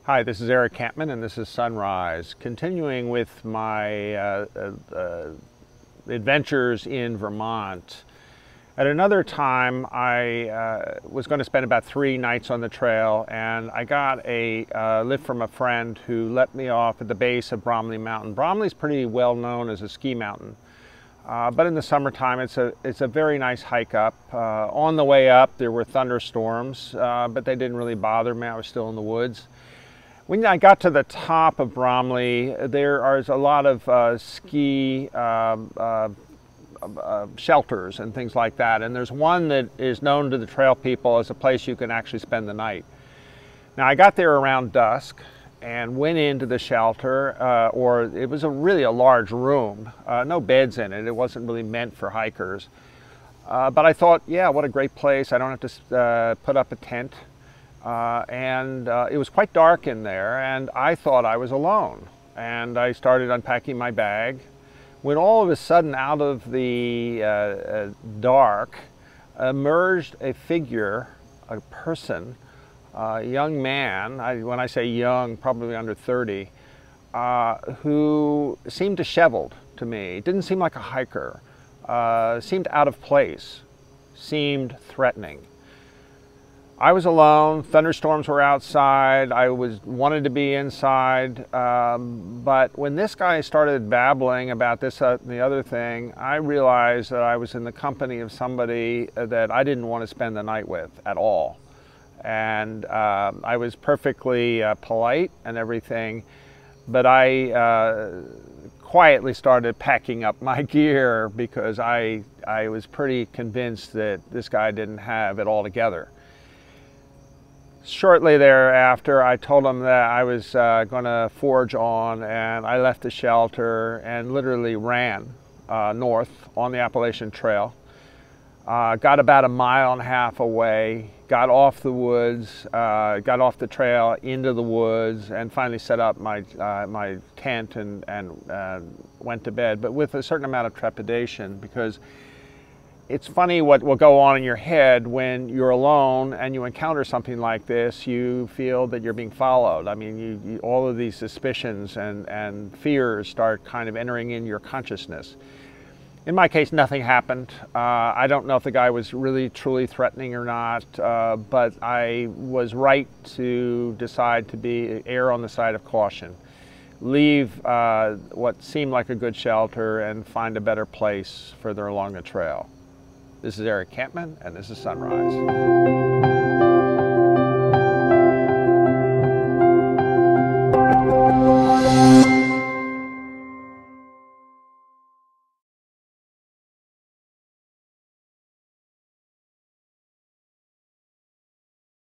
Hi, this is Eric Kampmann and this is Sunrise. Continuing with my adventures in Vermont. At another time, I was going to spend about 3 nights on the trail, and I got a lift from a friend who let me off at the base of Bromley Mountain. Bromley's pretty well known as a ski mountain, but in the summertime it's a very nice hike up. On the way up there were thunderstorms, but they didn't really bother me. I was still in the woods. When I got to the top of Bromley, there is a lot of ski shelters and things like that, and there's one that is known to the trail people as a place you can actually spend the night. Now I got there around dusk and went into the shelter, or it was really a large room, no beds in it. It wasn't really meant for hikers, but I thought, yeah, what a great place. I don't have to put up a tent. It was quite dark in there, and I thought I was alone. And I started unpacking my bag, when all of a sudden out of the dark emerged a figure, a person, a young man, when I say young, probably under 30, who seemed disheveled to me. Didn't seem like a hiker, seemed out of place, seemed threatening. I was alone, thunderstorms were outside, I wanted to be inside, but when this guy started babbling about this and the other thing, I realized that I was in the company of somebody that I didn't want to spend the night with at all. And I was perfectly polite and everything, but I quietly started packing up my gear because I was pretty convinced that this guy didn't have it all together. Shortly thereafter, I told him that I was going to forge on, and I left the shelter and literally ran north on the Appalachian Trail. Got about 1.5 miles away, got off the woods, got off the trail into the woods, and finally set up my tent and went to bed, but with a certain amount of trepidation, because it's funny what will go on in your head when you're alone and you encounter something like this. You feel that you're being followed. I mean, all of these suspicions and fears start kind of entering in your consciousness. In my case, nothing happened. I don't know if the guy was really truly threatening or not, but I was right to decide to err on the side of caution. Leave what seemed like a good shelter and find a better place further along the trail. This is Eric Kampmann, and this is Sunrise.